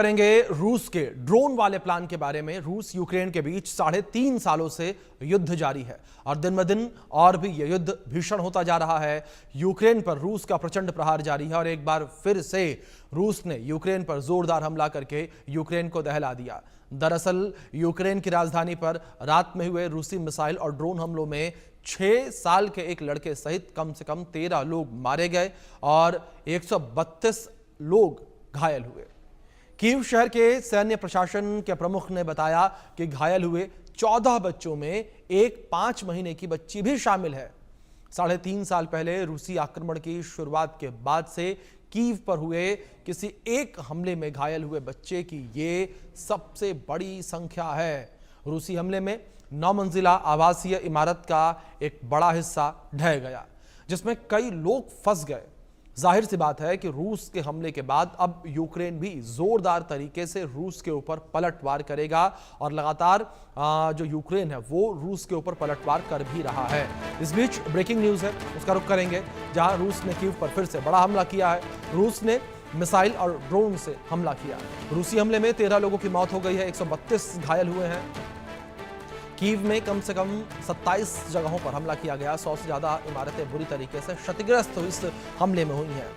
करेंगे रूस के ड्रोन वाले प्लान के बारे में। रूस यूक्रेन के बीच 3.5 सालों से युद्ध जारी है और दिन ब दिन और भी यह युद्ध भीषण होता जा रहा है। यूक्रेन पर रूस का प्रचंड प्रहार जारी है और एक बार फिर से रूस ने यूक्रेन पर जोरदार हमला करके यूक्रेन को दहला दिया। दरअसल यूक्रेन की राजधानी पर रात में हुए रूसी मिसाइल और ड्रोन हमलों में 6 साल के एक लड़के सहित कम से कम 13 लोग मारे गए और 132 लोग घायल हुए। कीव शहर के सैन्य प्रशासन के प्रमुख ने बताया कि घायल हुए 14 बच्चों में एक 5 महीने की बच्ची भी शामिल है। 3.5 साल पहले रूसी आक्रमण की शुरुआत के बाद से कीव पर हुए किसी एक हमले में घायल हुए बच्चे की ये सबसे बड़ी संख्या है। रूसी हमले में 9 मंजिला आवासीय इमारत का एक बड़ा हिस्सा ढह गया, जिसमें कई लोग फंस गए। जाहिर सी बात है कि रूस के हमले के बाद अब यूक्रेन भी जोरदार तरीके से रूस के ऊपर पलटवार करेगा और लगातार जो यूक्रेन है वो रूस के ऊपर पलटवार कर भी रहा है। इस बीच ब्रेकिंग न्यूज है, उसका रुख करेंगे, जहां रूस ने कीव पर फिर से बड़ा हमला किया है। रूस ने मिसाइल और ड्रोन से हमला किया। रूसी हमले में 13 लोगों की मौत हो गई है, 132 घायल हुए हैं। कीव में कम से कम 27 जगहों पर हमला किया गया। 100 से ज्यादा इमारतें बुरी तरीके से क्षतिग्रस्त इस हमले में हुई हैं।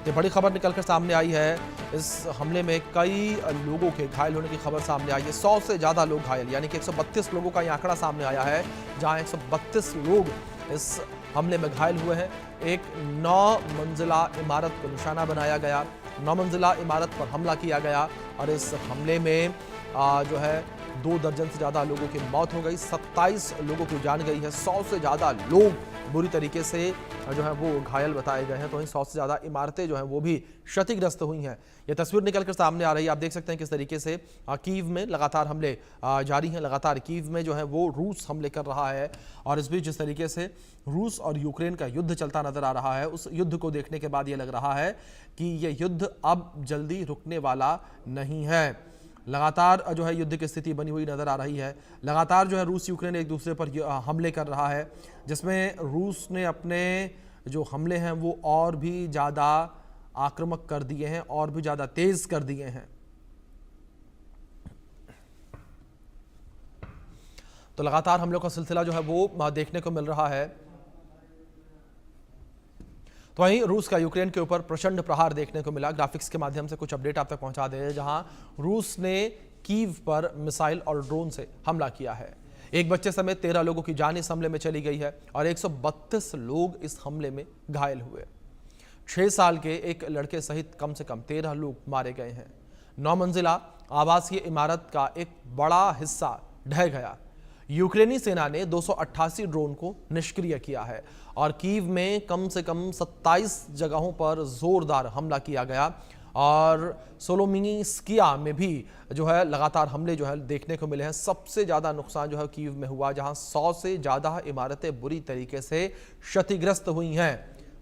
ये बड़ी खबर निकलकर सामने आई है। इस हमले में कई लोगों के घायल होने की खबर सामने आई है। 100 से ज्यादा लोग घायल, यानी कि 132 लोगों का ये आंकड़ा सामने आया है, जहां 132 लोग इस हमले में घायल हुए हैं। एक 9 मंजिला इमारत को निशाना बनाया गया, 9 मंजिला इमारत पर हमला किया गया और इस हमले में जो है 2 दर्जन से ज्यादा लोगों की मौत हो गई, 27 लोगों की जान गई है, 100 से ज्यादा लोग बुरी तरीके से जो है वो घायल बताए गए हैं। तो वहीं 100 से ज्यादा इमारतें जो हैं वो भी क्षतिग्रस्त हुई हैं। ये तस्वीर निकलकर सामने आ रही है। आप देख सकते हैं किस तरीके से कीव में लगातार हमले जारी हैं। लगातार कीव में जो है वो रूस हमले कर रहा है और इस बीच जिस तरीके से रूस और यूक्रेन का युद्ध चलता नजर आ रहा है, उस युद्ध को देखने के बाद ये लग रहा है कि यह युद्ध अब जल्दी रुकने वाला नहीं है। लगातार जो है युद्ध की स्थिति बनी हुई नजर आ रही है। लगातार जो है रूस यूक्रेन एक दूसरे पर हमले कर रहा है, जिसमें रूस ने अपने जो हमले हैं वो और भी ज़्यादा आक्रामक कर दिए हैं और भी ज़्यादा तेज कर दिए हैं। तो लगातार हमलों का सिलसिला जो है वो देखने को मिल रहा है। तो वहीं रूस का यूक्रेन के ऊपर प्रचंड प्रहार देखने को मिला। ग्राफिक्स के माध्यम से कुछ अपडेट आप तक पहुंचा दे रहे हैं, जहां रूस ने कीव पर मिसाइल और ड्रोन से हमला किया है। एक बच्चे समेत 13 लोगों की जान इस हमले में चली गई है और 132 लोग इस हमले में घायल हुए। 6 साल के एक लड़के सहित कम से कम 13 लोग मारे गए हैं। 9 मंजिला आवासीय इमारत का एक बड़ा हिस्सा ढह गया। यूक्रेनी सेना ने 288 ड्रोन को निष्क्रिय किया है और कीव में कम से कम 27 जगहों पर जोरदार हमला किया गया और सोलोमिंस्किया में भी जो है लगातार हमले जो है देखने को मिले हैं। सबसे ज़्यादा नुकसान जो है कीव में हुआ, जहां 100 से ज़्यादा इमारतें बुरी तरीके से क्षतिग्रस्त हुई हैं।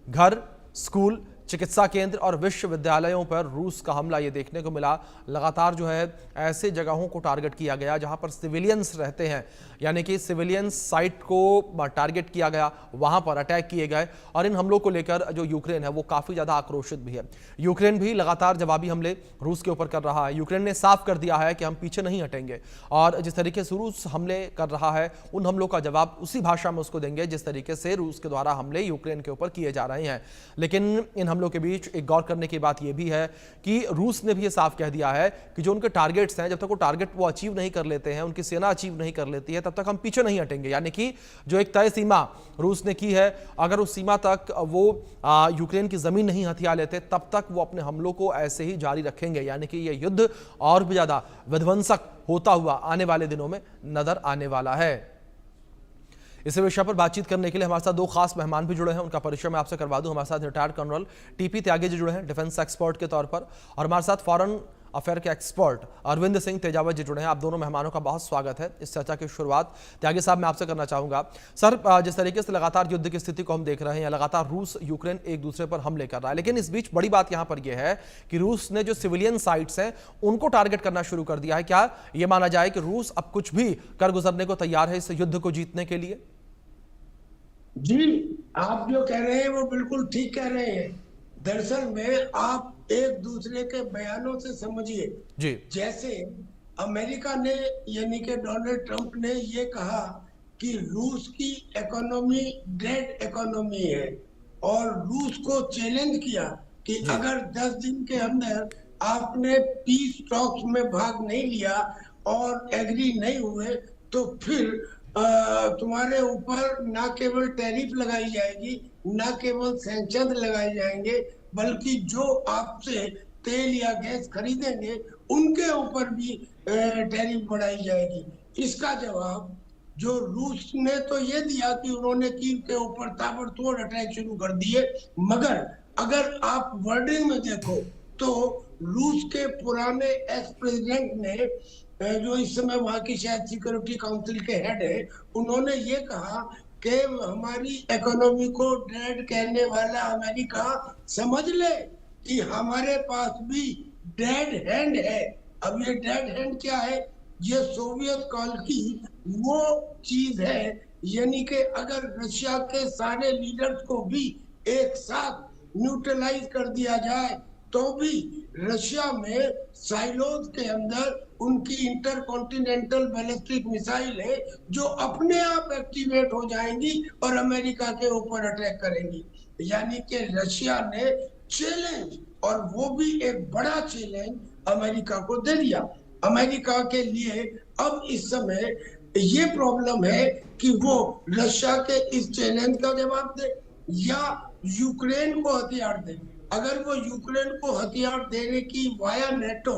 घर, स्कूल, चिकित्सा केंद्र और विश्वविद्यालयों पर रूस का हमला ये देखने को मिला। लगातार जो है ऐसे जगहों को टारगेट किया गया जहां पर सिविलियंस रहते हैं, यानी कि सिविलियंस साइट को टारगेट किया गया, वहां पर अटैक किए गए और इन हमलों को लेकर जो यूक्रेन है वो काफी ज्यादा आक्रोशित भी है। यूक्रेन भी लगातार जवाबी हमले रूस के ऊपर कर रहा है। यूक्रेन ने साफ कर दिया है कि हम पीछे नहीं हटेंगे और जिस तरीके से रूस हमले कर रहा है उन हमलों का जवाब उसी भाषा में उसको देंगे जिस तरीके से रूस के द्वारा हमले यूक्रेन के ऊपर किए जा रहे हैं। लेकिन इन हमलों के बीच एक गौर करने की बात यह भी है कि रूस ने भी यह साफ कह दिया है कि जो उनके टारगेट्स हैं, जब तक वो टारगेट वो अचीव नहीं कर लेते हैं, उनकी सेना अचीव नहीं कर लेती है, तब तक हम पीछे नहीं हटेंगे। यानी कि जो एक तय सीमा रूस ने की है, अगर उस सीमा तक वो यूक्रेन की जमीन नहीं हथिया लेते तब तक वो अपने हमलों को ऐसे ही जारी रखेंगे। यानी कि यह युद्ध और भी ज्यादा विध्वंसक होता हुआ आने वाले दिनों में नजर आने वाला है। इस विषय पर बातचीत करने के लिए हमारे साथ 2 खास मेहमान भी जुड़े हैं, उनका परिचय मैं आपसे करवा दूं। हमारे साथ retired colonel TP Tyagi ji जुड़े हैं, डिफेंस एक्सपर्ट के तौर पर, और हमारे साथ फॉरेन अफेयर के एक्सपर्ट अरविंद सिंह तेजावत जी जुड़े हैं। आप दोनों मेहमानों का बहुत स्वागत है। इस चर्चा की शुरुआत त्यागी साहब मैं आपसे करना चाहूंगा। सर, जिस तरीके से लगातार युद्ध की स्थिति को हम देख रहे हैं, लगातार रूस यूक्रेन एक दूसरे पर हमले कर रहा है, लेकिन इस बीच बड़ी बात यहां पर यह है कि रूस ने जो सिविलियन साइट्स हैं उनको टारगेट करना शुरू कर दिया है। क्या यह माना जाए कि रूस अब कुछ भी कर गुजरने को तैयार है इस युद्ध को जीतने के लिए? जी, आप जो कह रहे हैं वो बिल्कुल ठीक कह रहे हैं। दरअसल में आप एक दूसरे के बयानों से समझिए। जी जैसे अमेरिका ने यानी कि डोनाल्ड ट्रंप ने ये कहा कि रूस की इकोनॉमी डेड इकोनॉमी है, और रूस को चैलेंज किया कि जी अगर 10 दिन के अंदर आपने पीस टॉक्स में भाग नहीं लिया और एग्री नहीं हुए, तो फिर तुम्हारे ऊपर ना केवल टैरिफ लगाई जाएगी, ना केवल सैंक्शन लगाए जाएंगे, बल्कि जो आपसे तेल या गैस खरीदेंगे उनके ऊपर भी टैरिफ बढ़ाई जाएगी। इसका जवाब जो रूस ने तो ये दिया कि उन्होंने कीव के ऊपर ताबड़तोड़ अटैक शुरू कर दिए, मगर अगर आप वर्डिंग में देखो तो रूस के पुराने एक्स प्रेसिडेंट ने जो इस समय वहां की शायद सिक्योरिटी काउंसिल के हेड है, उन्होंने ये कहा कि हमारी इकोनॉमी को डेड कहने वाला अमेरिका समझ ले कि हमारे पास भी डेड हैंड है। अब ये डेड हैंड क्या है? ये सोवियत काल की वो चीज है, यानी कि अगर रशिया के सारे लीडर्स को भी एक साथ न्यूट्रलाइज कर दिया जाए तो भी रशिया में साइलोज के अंदर उनकी इंटरकॉन्टिनेंटल बैलिस्टिक मिसाइल है जो अपने आप एक्टिवेट हो जाएंगी और अमेरिका के ऊपर अटैक करेंगी। यानी कि रशिया ने चैलेंज, और वो भी एक बड़ा चैलेंज, अमेरिका को दे दिया। अमेरिका के लिए अब इस समय ये प्रॉब्लम है कि वो रशिया के इस चैलेंज का जवाब दे या यूक्रेन को हथियार दे। अगर वो यूक्रेन को हथियार देने की वाया नेटो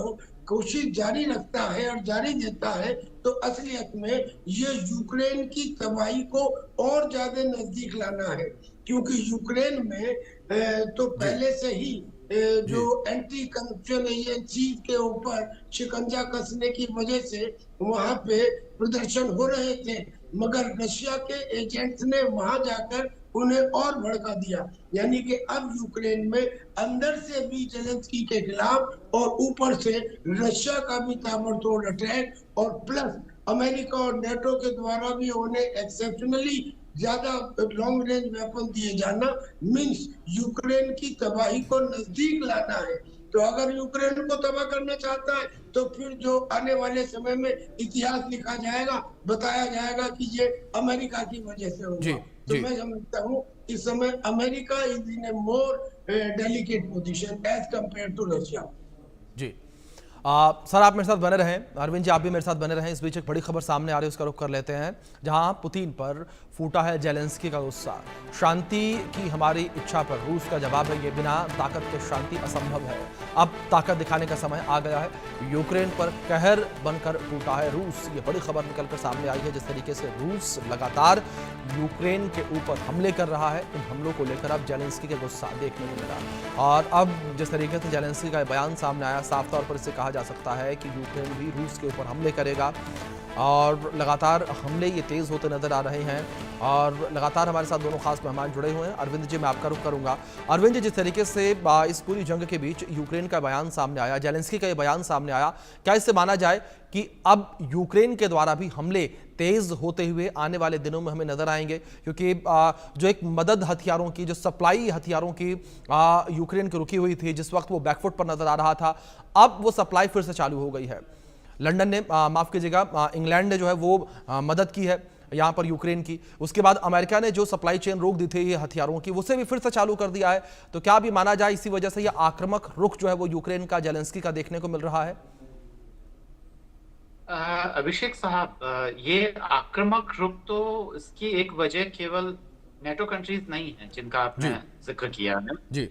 कोशिश जारी रखता है और जारी देता है, तो असलियत में ये यूक्रेन की तबाही को और ज्यादा नजदीक लाना है, क्योंकि यूक्रेन में तो जी पहले से ही जो जी एंटी करप्शन एजेंसी के ऊपर शिकंजा कसने की वजह से वहां पे प्रदर्शन हो रहे थे, मगर रशिया के एजेंट्स ने वहां जाकर उन्हें और भड़का दिया। यानी कि अब यूक्रेन में अंदर से भी जेलेंस्की के खिलाफ और ऊपर से रशिया का भी ताबड़तोड़ अटैक, और प्लस अमेरिका और नेटो के द्वारा भी उन्हें एक्सेप्शनली ज्यादा लॉन्ग रेंज वेपन दिए जाना मीन्स यूक्रेन की तबाही को नजदीक लाना है। तो अगर यूक्रेन को तबाह करना चाहता है तो फिर जो आने वाले समय में इतिहास लिखा जाएगा, बताया जाएगा कि ये अमेरिका की वजह से जी हुआ। तो जी मैं समझता हूँ इस समय America is in a more delicate position as compare to Russia. जी सर आप मेरे साथ बने रहें, अरविंद जी आप भी मेरे साथ बने रहें। इस बीच एक बड़ी खबर सामने आ रही है, उसका रुख कर लेते हैं। जहां पुतिन पर फूटा है जेलेंस्की का गुस्सा। शांति की हमारी इच्छा पर रूस का जवाब है, ये बिना ताकत के शांति असंभव है। अब ताकत दिखाने का समय आ गया है। यूक्रेन पर कहर बनकर फूटा है रूस, ये बड़ी खबर निकलकर सामने आई है। जिस तरीके से रूस लगातार यूक्रेन के ऊपर हमले कर रहा है, इन हमलों को लेकर अब जेलेंस्की का गुस्सा देखने को मिला। और अब जिस तरीके से जेलेंस्की का बयान सामने आया, साफ तौर पर इससे कहा जा सकता है कि यूक्रेन भी रूस के ऊपर हमले करेगा। और लगातार हमले ये तेज़ होते नजर आ रहे हैं। और लगातार हमारे साथ दोनों खास मेहमान जुड़े हुए हैं। अरविंद जी मैं आपका रुख करूंगा। अरविंद जी जिस तरीके से इस पूरी जंग के बीच यूक्रेन का बयान सामने आया, जेलेंस्की का ये बयान सामने आया, क्या इससे माना जाए कि अब यूक्रेन के द्वारा भी हमले तेज होते हुए आने वाले दिनों में हमें नजर आएंगे? क्योंकि जो एक मदद हथियारों की, जो सप्लाई हथियारों की यूक्रेन की रुकी हुई थी, जिस वक्त वो बैकफुट पर नजर आ रहा था, अब वो सप्लाई फिर से चालू हो गई है। लंदन ने माफ कीजिएगा इंग्लैंड ने जो है वो मदद की है यहाँ पर यूक्रेन की। उसके बाद अमेरिका ने जो सप्लाई चेन रोक दी थी ये हथियारों की, उसे भी फिर से चालू कर दिया है। तो क्या भी माना जाए इसी वजह से यह आक्रामक रुख जो है वो यूक्रेन का, जेलेंस्की का देखने को मिल रहा है? अभिषेक साहब, ये आक्रामक रुख तो इसकी एक वजह केवल नेटो कंट्रीज नहीं है जिनका आपने जिक्र किया है जी।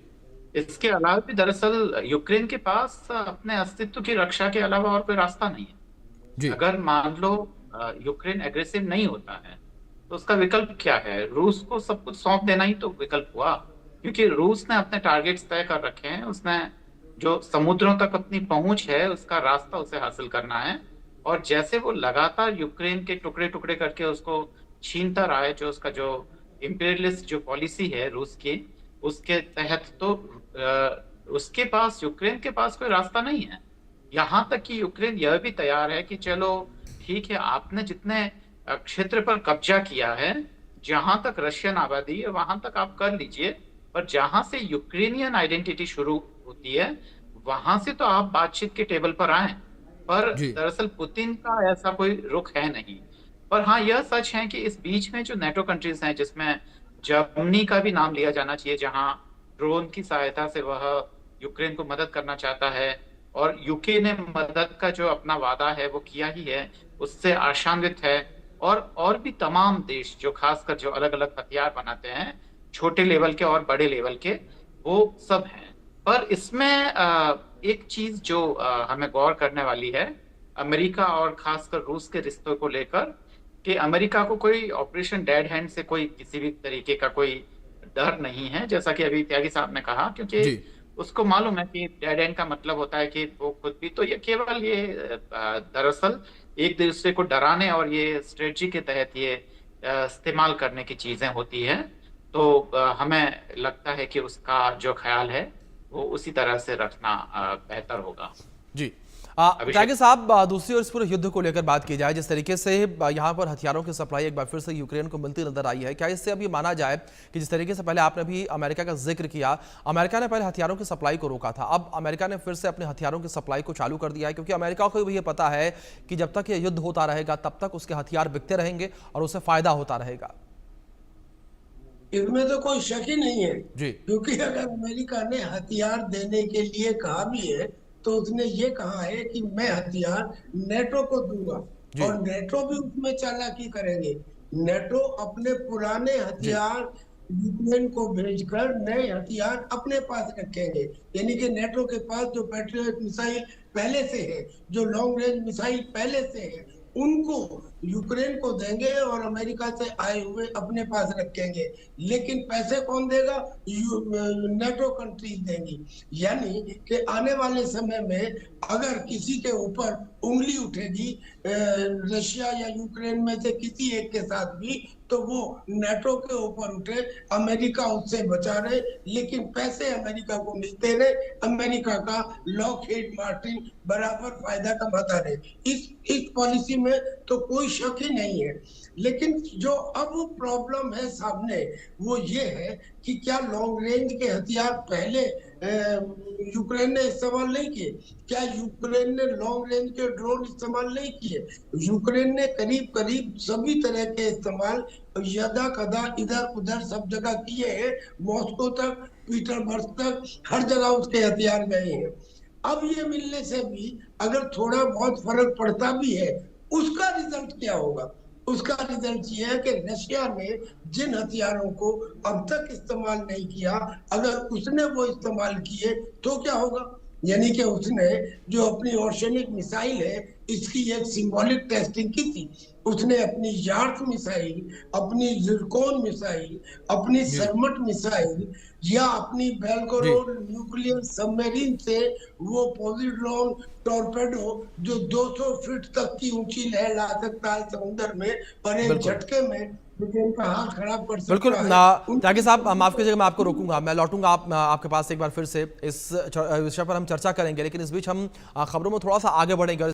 इसके अलावा भी दरअसल यूक्रेन के पास अपने अस्तित्व की रक्षा के अलावा और कोई रास्ता नहीं है जी। अगर मान लो यूक्रेन एग्रेसिव नहीं होता है तो उसका विकल्प क्या है? रूस को सब कुछ सौंप देना ही तो विकल्प हुआ, क्योंकि रूस ने अपने टारगेट्स तय कर रखे हैं। उसने जो समुद्रों तक अपनी पहुंच है उसका रास्ता उसे हासिल करना है, और जैसे वो लगातार यूक्रेन के टुकड़े टुकड़े करके उसको छीनता रहा है, जो उसका जो इंपीरियलिस्ट जो पॉलिसी है रूस की, उसके तहत तो उसके पास, यूक्रेन के पास कोई रास्ता नहीं है। यहाँ तक कि यूक्रेन यह भी तैयार है कि चलो ठीक है, आपने जितने क्षेत्र पर कब्जा किया है, जहां तक रशियन आबादी है वहां तक आप कर लीजिए, पर जहां से यूक्रेनियन आइडेंटिटी शुरू होती है, वहां से तो आप बातचीत के टेबल पर आए, पर जी। दरअसल पुतिन का ऐसा कोई रुख है नहीं। पर हाँ, यह सच है कि इस बीच में जो नेटो कंट्रीज हैं, जिसमें जर्मनी का भी नाम लिया जाना चाहिए, जहां ड्रोन की सहायता से वह यूक्रेन को मदद करना चाहता है, और यूके ने मदद का जो अपना वादा है वो किया ही है, उससे आशान्वित है। और भी तमाम देश जो खासकर जो अलग अलग हथियार बनाते हैं, छोटे लेवल के और बड़े लेवल के, वो सब हैं। पर इसमें एक चीज जो हमें गौर करने वाली है, अमेरिका और खासकर रूस के रिश्तों को लेकर, कि अमेरिका को कोई ऑपरेशन डेड हैंड से कोई किसी भी तरीके का कोई डर नहीं है, जैसा कि अभी त्यागी साहब ने कहा, क्योंकि जी। उसको मालूम है कि डेड एंड का मतलब होता है कि वो खुद भी तो, ये केवल ये दरअसल एक दूसरे को डराने और ये स्ट्रेटजी के तहत ये इस्तेमाल करने की चीजें होती हैं। तो हमें लगता है कि उसका जो ख्याल है वो उसी तरह से रखना बेहतर होगा। जी। अभिषेक। त्यागी साहब, दूसरी ओर इस पूरे युद्ध को लेकर बात की जाए, जिस तरीके से यहाँ पर हथियारों की सप्लाई एक बार फिर से यूक्रेन को मिलती नजर आई है, क्या इससे अब ये माना जाए कि जिस तरीके से पहले आपने भी अमेरिका का जिक्र किया, अमेरिका ने पहले हथियारों की सप्लाई को रोका था, अब अमेरिका ने फिर से अपने हथियारों की सप्लाई को चालू कर दिया है, क्योंकि अमेरिका को भी ये पता है कि जब तक ये युद्ध होता रहेगा तब तक उसके हथियार बिकते रहेंगे और उसे फायदा होता रहेगा? इसमें तो कोई शक ही नहीं है, जी। क्योंकि अगर अमेरिका ने हथियार देने के लिए कहा भी है तो उसने ये कहा है कि मैं हथियार नेटो को दूंगा, जी। और नेटो भी उसमें चालाकी करेंगे। नेटो अपने पुराने जी। हथियार यूक्रेन को भेजकर नए हथियार अपने पास रखेंगे। यानी कि नेटो के पास जो पैट्रियट मिसाइल पहले से है, जो लॉन्ग रेंज मिसाइल पहले से है, उनको यूक्रेन को देंगे और अमेरिका से आए हुए अपने पास रखेंगे। लेकिन पैसे कौन देगा? नेटो कंट्रीज देंगी। यानी कि आने वाले समय में अगर किसी के ऊपर उंगली उठेगी रशिया या यूक्रेन में से किसी एक के साथ भी, तो वो नेटो के ऊपर उठे, अमेरिका उससे बचा रहे, लेकिन पैसे अमेरिका को मिलते रहे, अमेरिका का लॉकहीड मार्टिन बराबर फायदा कमाता रहे। इस पॉलिसी में तो कोई शक ही नहीं है। लेकिन जो अब प्रॉब्लम है सामने, वो ये है कि क्या लॉन्ग रेंज के हथियार पहले यूक्रेन ने इस्तेमाल नहीं किए? क्या यूक्रेन ने लॉन्ग रेंज के ड्रोन इस्तेमाल नहीं किए? यूक्रेन ने करीब करीब सभी तरह के इस्तेमाल यदा कदा इधर उधर सब जगह किए हैं। मॉस्को तक, पीटरबर्ग तक, हर जगह उसके हथियार गए हैं। अब ये मिलने से भी अगर थोड़ा बहुत फर्क पड़ता भी है, उसका रिजल्ट क्या होगा? उसका रिजल्ट ये है कि रशिया ने जिन हथियारों को अब तक इस्तेमाल नहीं किया, अगर उसने वो इस्तेमाल किए तो क्या होगा? यानी कि उसने जो अपनी ओशनिक मिसाइल है, इसकी एक सिंबॉलिक टेस्टिंग की थी। उसने अपनी यार्क मिसाइल, अपनी जिरकोन मिसाइल, अपनी जी। सरमट मिसाइल या अपनी जी। बेलगोरोड न्यूक्लियर सबमरीन से वो पॉजिट्रॉन टॉर्पेडो जो 200 फीट तक की ऊंची लहर ला सकता है समुद्र में और एक बिल्कुल। झटके में ब्रिटेन का हाल खराब कर बिल्कुल। सकता है, त्यागी साहब, माफ कीजिएगा, मैं आपको रोकूंगा, मैं लौटूंगा आपके पास एक बार फिर से, इस विषय पर हम चर्चा करेंगे, लेकिन इस बीच हम खबरों में थोड़ा सा आगे बढ़ेंगे।